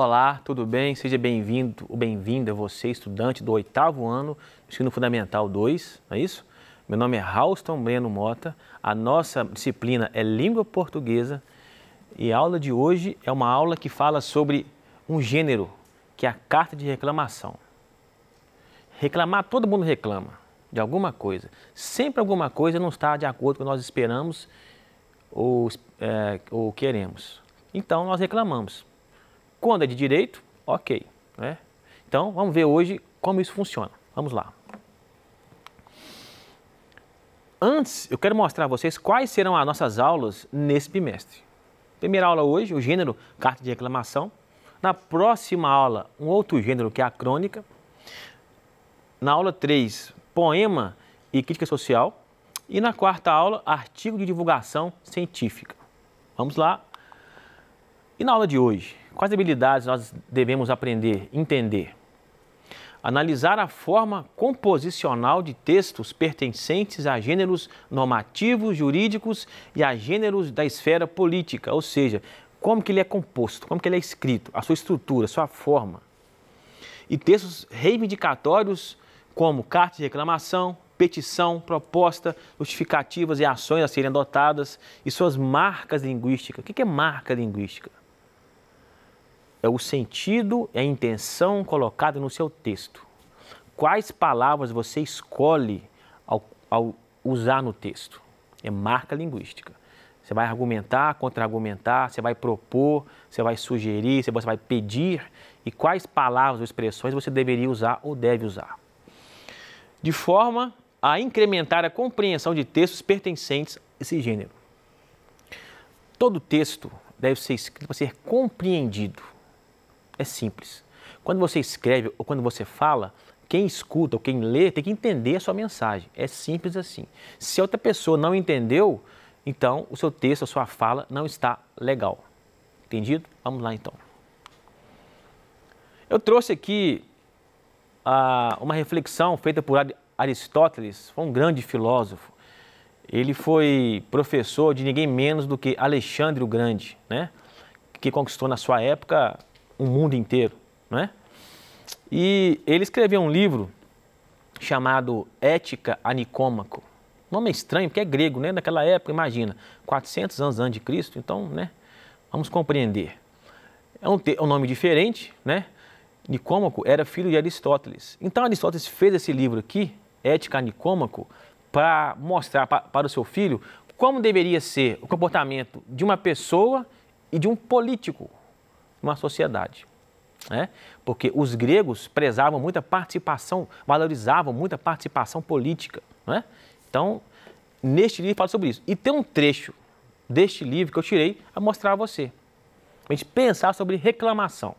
Olá, tudo bem? Seja bem-vindo ou bem-vinda você, estudante do 8º ano, Ensino Fundamental 2, não é isso? Meu nome é Rauston Breno Mota, a nossa disciplina é Língua Portuguesa e a aula de hoje é uma aula que fala sobre um gênero, que é a carta de reclamação. Reclamar, todo mundo reclama de alguma coisa. Sempre alguma coisa não está de acordo com o que nós esperamos ou queremos. Então, nós reclamamos. Quando é de direito, ok, né? Então, vamos ver hoje como isso funciona. Vamos lá. Antes, eu quero mostrar a vocês quais serão as nossas aulas nesse bimestre. Primeira aula hoje, o gênero carta de reclamação. Na próxima aula, um outro gênero que é a crônica. Na aula 3, poema e crítica social. E na quarta aula, artigo de divulgação científica. Vamos lá. E na aula de hoje, quais habilidades nós devemos aprender, entender? Analisar a forma composicional de textos pertencentes a gêneros normativos, jurídicos e a gêneros da esfera política, ou seja, como que ele é composto, como que ele é escrito, a sua estrutura, a sua forma. E textos reivindicatórios como carta de reclamação, petição, proposta, justificativas e ações a serem adotadas e suas marcas linguísticas. O que é marca linguística? É o sentido e a intenção colocada no seu texto. Quais palavras você escolhe ao usar no texto? É marca linguística. Você vai argumentar, contra-argumentar, você vai propor, você vai sugerir, você vai pedir e quais palavras ou expressões você deveria usar ou deve usar. De forma a incrementar a compreensão de textos pertencentes a esse gênero. Todo texto deve ser escrito para ser compreendido. É simples. Quando você escreve ou quando você fala, quem escuta ou quem lê tem que entender a sua mensagem. É simples assim. Se outra pessoa não entendeu, então o seu texto, a sua fala não está legal. Entendido? Vamos lá então. Eu trouxe aqui uma reflexão feita por Aristóteles, foi um grande filósofo. Ele foi professor de ninguém menos do que Alexandre o Grande, né? Que conquistou na sua época o mundo inteiro, né? E ele escreveu um livro chamado Ética a Nicômaco. O nome é estranho porque é grego, né? Naquela época, imagina, 400 anos antes de Cristo, então, né? Vamos compreender. É um nome diferente, né? Nicômaco era filho de Aristóteles. Então, Aristóteles fez esse livro aqui, Ética a Nicômaco, para mostrar para o seu filho como deveria ser o comportamento de uma pessoa e de um político, uma sociedade, né? Porque os gregos prezavam muito a participação, valorizavam muito a participação política, né? Então, neste livro fala sobre isso. E tem um trecho deste livro que eu tirei a mostrar a você. A gente pensar sobre reclamação,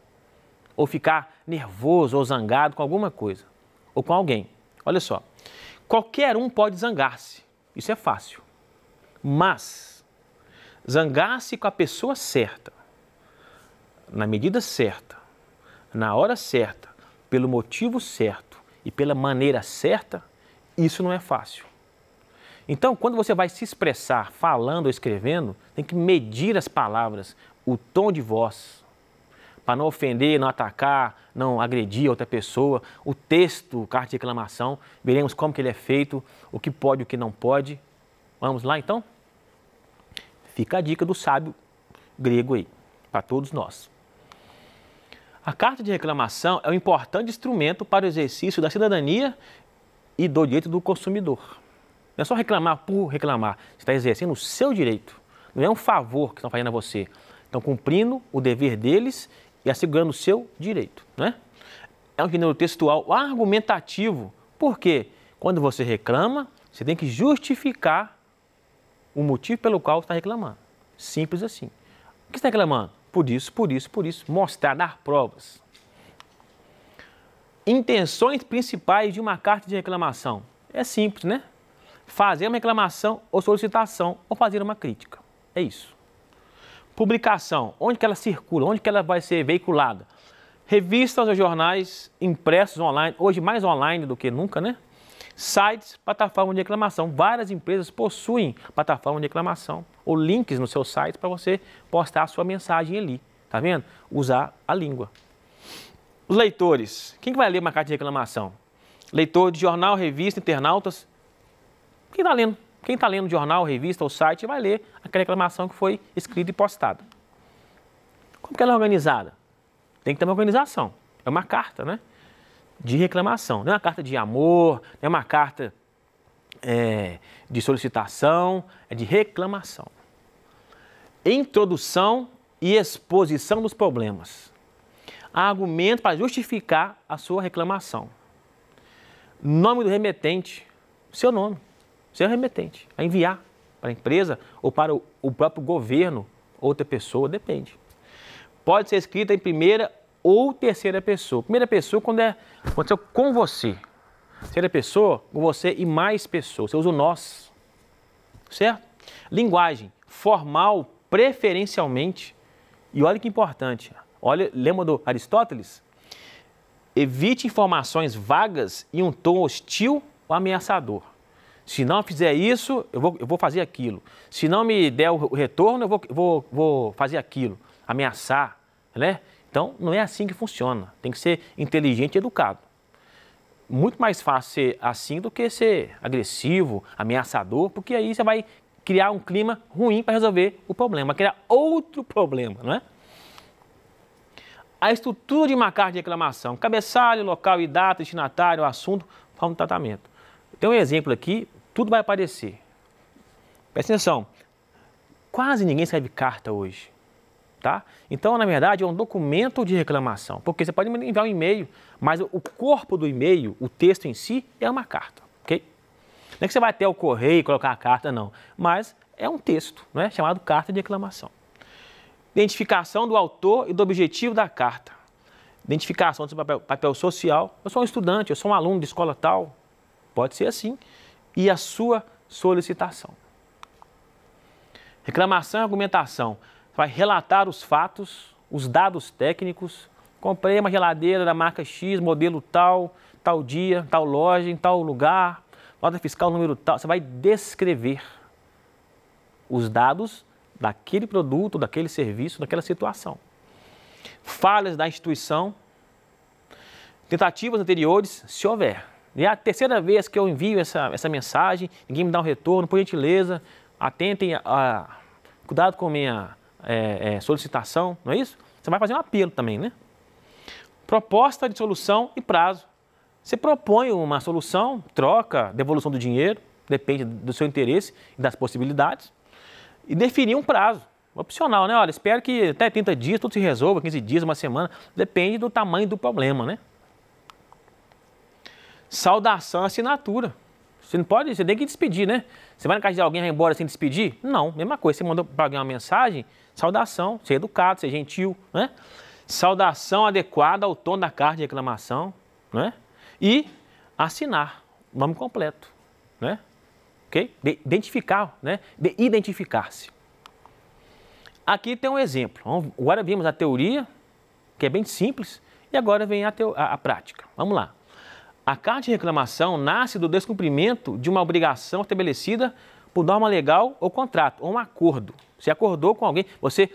ou ficar nervoso ou zangado com alguma coisa, ou com alguém. Olha só, qualquer um pode zangar-se, isso é fácil, mas zangar-se com a pessoa certa, na medida certa, na hora certa, pelo motivo certo e pela maneira certa, isso não é fácil. Então, quando você vai se expressar falando ou escrevendo, tem que medir as palavras, o tom de voz, para não ofender, não atacar, não agredir outra pessoa. O texto, carta de reclamação, veremos como que ele é feito, o que pode e o que não pode. Vamos lá, então? Fica a dica do sábio grego aí, para todos nós. A carta de reclamação é um importante instrumento para o exercício da cidadania e do direito do consumidor. Não é só reclamar por reclamar, você está exercendo o seu direito. Não é um favor que estão fazendo a você. Estão cumprindo o dever deles e assegurando o seu direito, né? É um gênero textual argumentativo, porque quando você reclama, você tem que justificar o motivo pelo qual está reclamando. Simples assim. O que está reclamando? Por isso, por isso, por isso. Mostrar, dar provas. Intenções principais de uma carta de reclamação. É simples, né? Fazer uma reclamação ou solicitação ou fazer uma crítica. É isso. Publicação. Onde que ela circula? Onde que ela vai ser veiculada? Revistas ou jornais impressos online. Hoje mais online do que nunca, né? Sites, plataforma de reclamação. Várias empresas possuem plataforma de reclamação ou links no seu site para você postar a sua mensagem ali. Tá vendo? Usar a língua. Os leitores. Quem que vai ler uma carta de reclamação? Leitor de jornal, revista, internautas. Quem está lendo? Quem está lendo jornal, revista ou site vai ler aquela reclamação que foi escrita e postada. Como que ela é organizada? Tem que ter uma organização. É uma carta, né? De reclamação. Não é uma carta de amor, não é uma carta de solicitação, é de reclamação. Introdução e exposição dos problemas. Argumento para justificar a sua reclamação. Nome do remetente, seu nome, seu remetente, a enviar para a empresa ou para o próprio governo, outra pessoa, depende. Pode ser escrita em primeira ou terceira pessoa. Primeira pessoa quando aconteceu com você. Terceira pessoa, com você e mais pessoas. Você usa o nós, certo? Linguagem formal, preferencialmente. E olha que importante. Olha, lembra do Aristóteles? Evite informações vagas e um tom hostil ou ameaçador. Se não fizer isso, eu vou fazer aquilo. Se não me der o retorno, eu vou fazer aquilo. Ameaçar, né? Então, não é assim que funciona. Tem que ser inteligente e educado. Muito mais fácil ser assim do que ser agressivo, ameaçador, porque aí você vai criar um clima ruim para resolver o problema, vai criar outro problema, não é? A estrutura de uma carta de reclamação, cabeçalho, local e data, destinatário, assunto, forma de tratamento. Tem um exemplo aqui, tudo vai aparecer. Presta atenção, quase ninguém escreve carta hoje. Tá? Então, na verdade, é um documento de reclamação, porque você pode enviar um e-mail, mas o corpo do e-mail, o texto em si, é uma carta, ok? Não é que você vai até o correio e colocar a carta, não, mas é um texto, né, chamado carta de reclamação. Identificação do autor e do objetivo da carta. Identificação do seu papel social. Eu sou um estudante, eu sou um aluno de escola tal, pode ser assim, e a sua solicitação. Reclamação e argumentação. Vai relatar os fatos, os dados técnicos. Comprei uma geladeira da marca X, modelo tal, tal dia, tal loja, em tal lugar, nota fiscal número tal. Você vai descrever os dados daquele produto, daquele serviço, daquela situação. Falhas da instituição, tentativas anteriores, se houver. E é a terceira vez que eu envio essa mensagem, ninguém me dá um retorno, por gentileza, atentem, cuidado com a minha solicitação, não é isso? Você vai fazer um apelo também, né? Proposta de solução e prazo. Você propõe uma solução, troca, devolução do dinheiro, depende do seu interesse e das possibilidades, e definir um prazo, opcional, né? Olha, espero que até 30 dias tudo se resolva, 15 dias, uma semana, depende do tamanho do problema, né? Saudação, assinatura. Você tem que despedir, né? Você vai na casa de alguém e vai embora sem despedir? Não, mesma coisa. Você mandou para alguém uma mensagem, saudação, ser educado, ser gentil, né? Saudação adequada ao tom da carta de reclamação, né? E assinar o nome completo, né? Ok? Identificar, né? De identificar-se. Aqui tem um exemplo. Agora vimos a teoria, que é bem simples, e agora vem a prática. Vamos lá. A carta de reclamação nasce do descumprimento de uma obrigação estabelecida por norma legal ou contrato, ou um acordo. Você acordou com alguém, você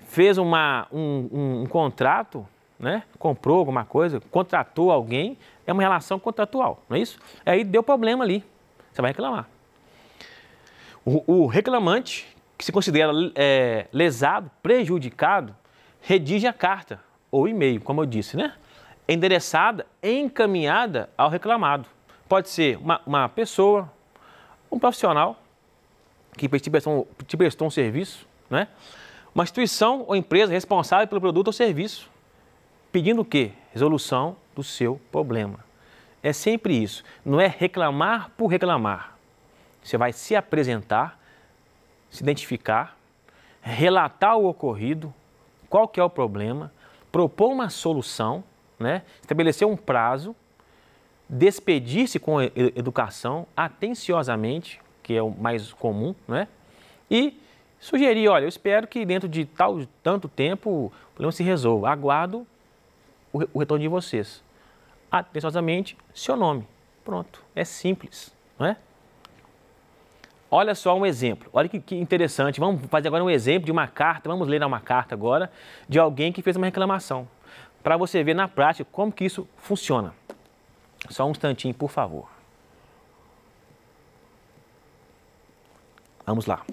fez um contrato, né? Comprou alguma coisa, contratou alguém, é uma relação contratual, não é isso? Aí deu problema ali, você vai reclamar. O reclamante, que se considera lesado, prejudicado, redige a carta ou e-mail, como eu disse, né? Endereçada, encaminhada ao reclamado. Pode ser uma pessoa, um profissional que te prestou um serviço, né? Uma instituição ou empresa responsável pelo produto ou serviço, pedindo o quê? Resolução do seu problema. É sempre isso, não é reclamar por reclamar. Você vai se apresentar, se identificar, relatar o ocorrido, qual que é o problema, propor uma solução, né? Estabelecer um prazo, despedir-se com educação, atenciosamente, que é o mais comum, né? E sugerir, olha, eu espero que dentro de tanto tempo o problema se resolva. Aguardo o retorno de vocês. Atenciosamente, seu nome. Pronto, é simples, não é? Olha só um exemplo, olha que interessante. Vamos fazer agora um exemplo de uma carta, vamos ler uma carta agora de alguém que fez uma reclamação, para você ver na prática como que isso funciona. Só um instantinho, por favor. Vamos lá.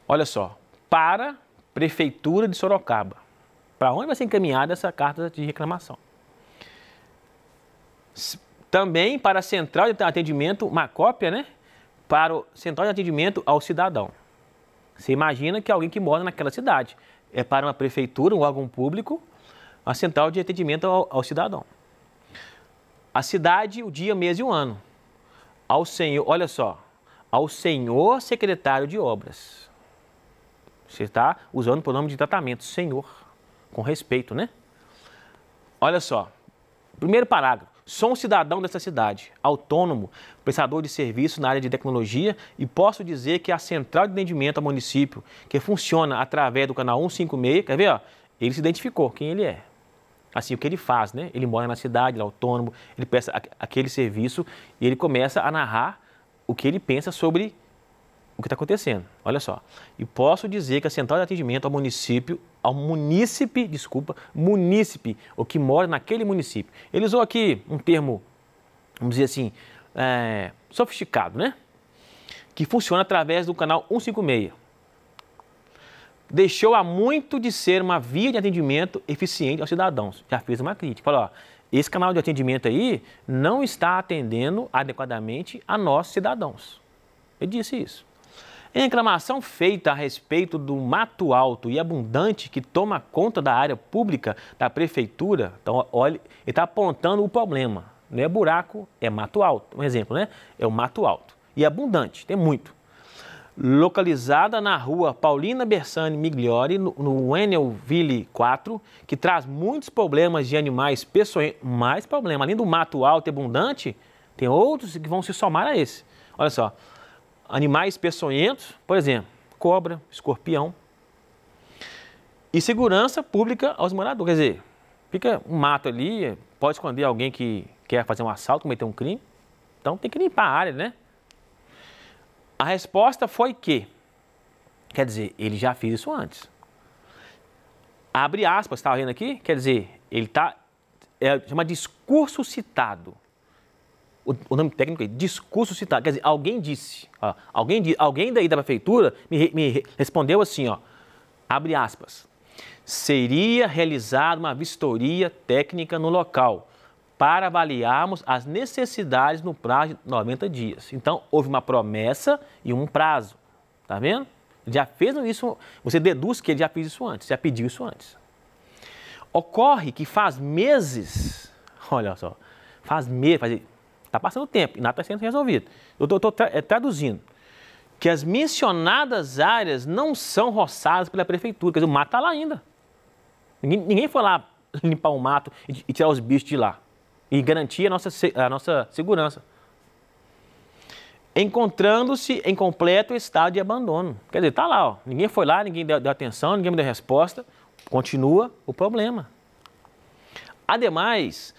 Olha só, para a Prefeitura de Sorocaba. Para onde vai ser encaminhada essa carta de reclamação? Também para a Central de Atendimento, uma cópia, né? Para o Central de Atendimento ao Cidadão. Você imagina que alguém que mora naquela cidade. É para uma prefeitura, um órgão público, a Central de Atendimento ao Cidadão. A cidade, o dia, mês e o ano. Ao senhor, olha só, ao senhor secretário de obras. Você está usando o pronome de tratamento, senhor, com respeito, né? Olha só, primeiro parágrafo. Sou um cidadão dessa cidade, autônomo, prestador de serviço na área de tecnologia e posso dizer que a Central de Atendimento ao Município, que funciona através do canal 156, quer ver? Ó, ele se identificou quem ele é. Assim, o que ele faz, né? Ele mora na cidade, ele é autônomo, ele presta aquele serviço e ele começa a narrar o que ele pensa sobre o que está acontecendo. Olha só. E posso dizer que a Central de Atendimento ao Município, munícipe, o que mora naquele município. Ele usou aqui um termo, vamos dizer assim, sofisticado, né? Que funciona através do canal 156. Deixou há muito de ser uma via de atendimento eficiente aos cidadãos. Já fez uma crítica. Falou, ó, esse canal de atendimento aí não está atendendo adequadamente a nós cidadãos. Ele disse isso. Em reclamação feita a respeito do mato alto e abundante que toma conta da área pública da prefeitura, então, olha, ele está apontando o problema. Não é buraco, é mato alto. Um exemplo, né? É o mato alto. E abundante, tem muito. Localizada na rua Paulina Bersani Migliori, no Wennelville 4, que traz muitos problemas de animais peçonhentos. Mais problema, além do mato alto e abundante, tem outros que vão se somar a esse. Olha só, animais peçonhentos, por exemplo, cobra, escorpião. E segurança pública aos moradores. Quer dizer, fica um mato ali, pode esconder alguém que quer fazer um assalto, cometer um crime. Então tem que limpar a área, né? A resposta foi que, quer dizer, ele já fez isso antes. Abre aspas, está vendo aqui? Quer dizer, ele está, chama discurso citado. O nome técnico é discurso citado. Quer dizer, alguém disse, ó, alguém daí da prefeitura me respondeu assim, ó, abre aspas. Seria realizada uma vistoria técnica no local para avaliarmos as necessidades no prazo de 90 dias. Então, houve uma promessa e um prazo. Tá vendo? Ele já fez isso, você deduz que ele já fez isso antes, já pediu isso antes. Ocorre que faz meses, olha só, está passando tempo e nada está sendo resolvido. Eu estou traduzindo. Que as mencionadas áreas não são roçadas pela prefeitura, quer dizer, o mato está lá ainda. Ninguém foi lá limpar o mato e tirar os bichos de lá. E garantir a nossa segurança. Encontrando-se em completo estado de abandono. Quer dizer, está lá, ó, ninguém foi lá, ninguém deu atenção, ninguém me deu resposta, continua o problema. Ademais,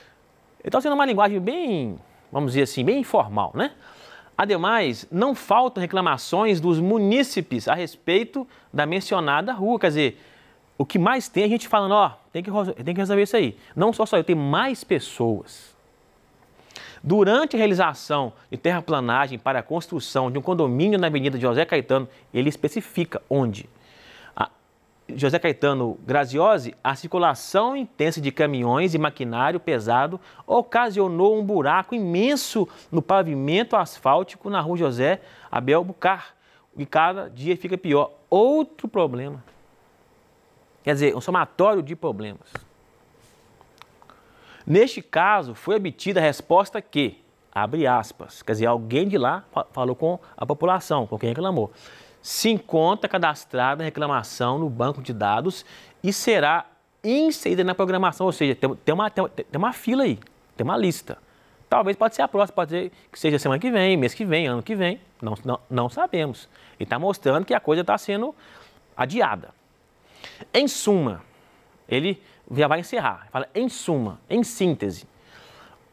está sendo uma linguagem bem, vamos dizer assim, bem informal, né? Ademais, não faltam reclamações dos munícipes a respeito da mencionada rua, quer dizer, o que mais tem a gente falando, ó, tem que resolver isso aí. Não só eu, tem mais pessoas. Durante a realização de terraplanagem para a construção de um condomínio na Avenida José Caetano, ele especifica onde. José Caetano Graziosi, a circulação intensa de caminhões e maquinário pesado ocasionou um buraco imenso no pavimento asfáltico na rua José Abel Bucar, e cada dia fica pior. Outro problema. Quer dizer, um somatório de problemas. Neste caso, foi obtida a resposta que, abre aspas, quer dizer, alguém de lá falou com a população, com quem reclamou, se encontra cadastrada a reclamação no banco de dados e será inserida na programação, ou seja, tem uma fila aí, tem uma lista. Talvez pode ser a próxima, pode ser que seja semana que vem, mês que vem, ano que vem, não sabemos. E está mostrando que a coisa está sendo adiada. Em suma, ele já vai encerrar, fala em suma, em síntese,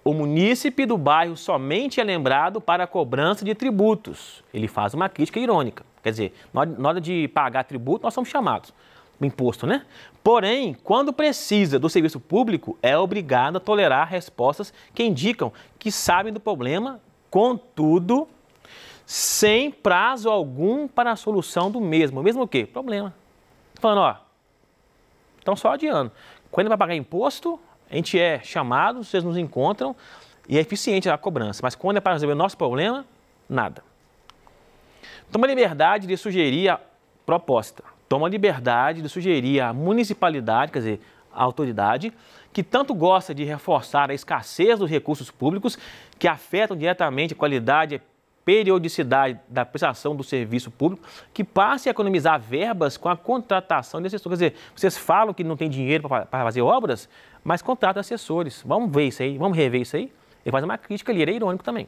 o munícipe do bairro somente é lembrado para a cobrança de tributos. Ele faz uma crítica irônica. Quer dizer, na hora de pagar tributo, nós somos chamados. O imposto, né? Porém, quando precisa do serviço público, é obrigado a tolerar respostas que indicam que sabem do problema, contudo, sem prazo algum para a solução do mesmo. O mesmo o quê? Problema. Falando, ó, estão só adiando. Quando vai pagar imposto, a gente é chamado, vocês nos encontram e é eficiente a cobrança. Mas quando é para resolver o nosso problema, nada. Toma liberdade de sugerir a proposta. Toma liberdade de sugerir à municipalidade, quer dizer, a autoridade, que tanto gosta de reforçar a escassez dos recursos públicos que afetam diretamente a qualidade e periodicidade da prestação do serviço público, que passe a economizar verbas com a contratação de assessores. Quer dizer, vocês falam que não tem dinheiro para fazer obras, mas contratam assessores. Vamos ver isso aí, vamos rever isso aí. Ele faz uma crítica ali, ele é irônico também.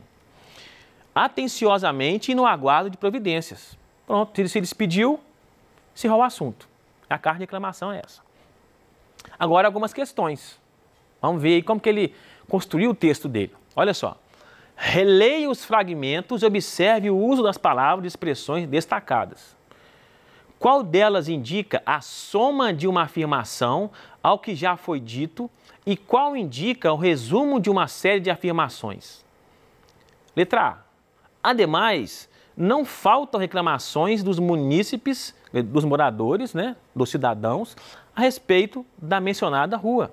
Atenciosamente e no aguardo de providências. Pronto, se ele despediu, encerrou o assunto. A carta de reclamação é essa. Agora, algumas questões. Vamos ver aí como que ele construiu o texto dele. Olha só. Releia os fragmentos e observe o uso das palavras e expressões destacadas. Qual delas indica a soma de uma afirmação ao que já foi dito e qual indica o resumo de uma série de afirmações? Letra A. Ademais, não faltam reclamações dos munícipes, dos moradores, né, dos cidadãos, a respeito da mencionada rua.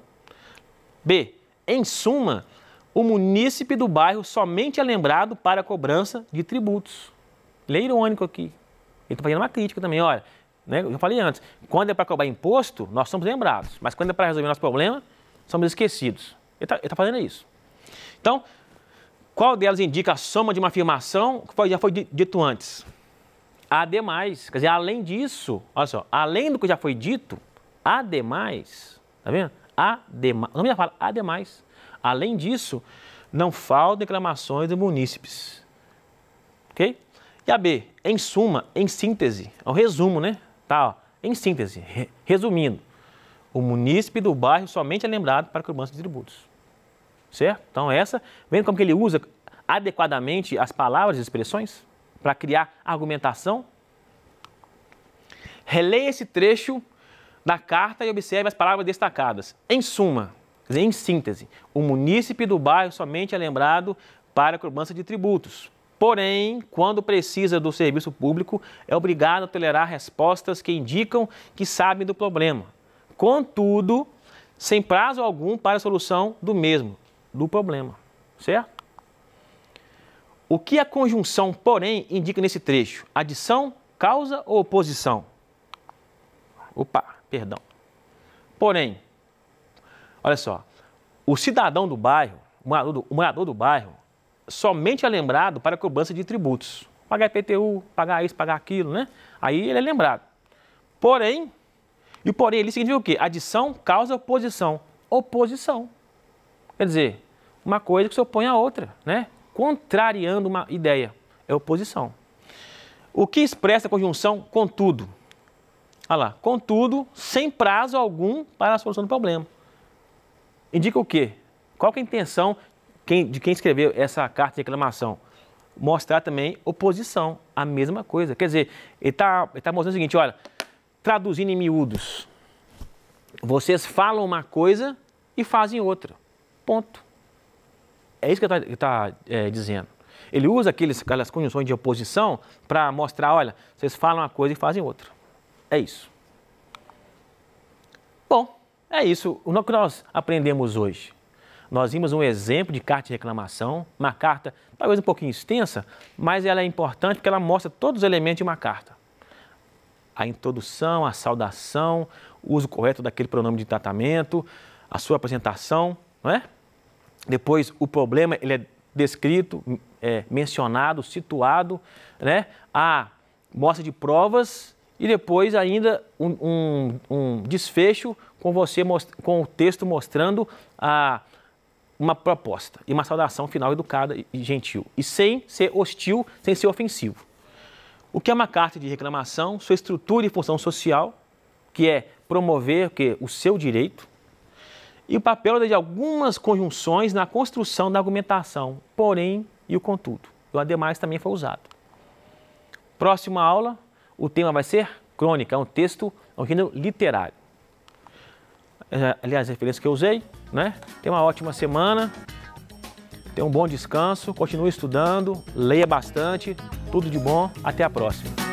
B. Em suma, o munícipe do bairro somente é lembrado para a cobrança de tributos. Ele é irônico aqui. Ele está fazendo uma crítica também, olha, né, eu já falei antes, quando é para cobrar imposto, nós somos lembrados, mas quando é para resolver nosso problema, somos esquecidos. Ele está fazendo isso. Então, qual delas indica a soma de uma afirmação que já foi dito antes? Ademais, quer dizer, além disso, olha só, além do que já foi dito, ademais, tá vendo? Ademais, não me fala, ademais. Além disso, não faltam reclamações de munícipes. Ok? E a B, em suma, em síntese, é um resumo, né? Tá, ó, em síntese, resumindo, o munícipe do bairro somente é lembrado para a cobrança de tributos. Certo? Então essa, vendo como que ele usa adequadamente as palavras e expressões para criar argumentação? Releia esse trecho da carta e observe as palavras destacadas. Em suma, quer dizer, em síntese, o munícipe do bairro somente é lembrado para a cobrança de tributos. Porém, quando precisa do serviço público, é obrigado a tolerar respostas que indicam que sabem do problema. Contudo, sem prazo algum para a solução do mesmo, do problema. Certo? O que a conjunção, porém, indica nesse trecho? Adição, causa ou oposição? Opa, perdão. Porém, olha só, o cidadão do bairro, o morador do bairro, somente é lembrado para a cobrança de tributos. Pagar IPTU, pagar isso, pagar aquilo, né? Aí ele é lembrado. Porém, e o porém ele significa o quê? Adição, causa, oposição. Oposição. Quer dizer, uma coisa que se opõe à outra, né? Contrariando uma ideia. É oposição. O que expressa a conjunção contudo? Olha lá, contudo, sem prazo algum para a solução do problema. Indica o quê? Qual que é a intenção de quem escreveu essa carta de reclamação? Mostrar também oposição, a mesma coisa. Quer dizer, ele tá mostrando o seguinte, olha, traduzindo em miúdos, vocês falam uma coisa e fazem outra. Ponto. É isso que ele está dizendo. Ele usa aquelas conjunções de oposição para mostrar, olha, vocês falam uma coisa e fazem outra. É isso. Bom, é isso. O que nós aprendemos hoje. Nós vimos um exemplo de carta de reclamação, uma carta talvez um pouquinho extensa, mas ela é importante porque ela mostra todos os elementos de uma carta. A introdução, a saudação, o uso correto daquele pronome de tratamento, a sua apresentação, não é? Depois, o problema ele é descrito, mencionado, situado, né? A mostra de provas e depois ainda um desfecho com o texto mostrando uma proposta e uma saudação final educada e gentil. E sem ser hostil, sem ser ofensivo. O que é uma carta de reclamação? Sua estrutura e função social, que é promover o seu direito, e o papel de algumas conjunções na construção da argumentação, porém e o contudo. O ademais também foi usado. Próxima aula, o tema vai ser crônica, é um texto, é um gênero literário. Aliás, a referência que eu usei, né? Tenha uma ótima semana, tenha um bom descanso, continue estudando, leia bastante, tudo de bom, até a próxima.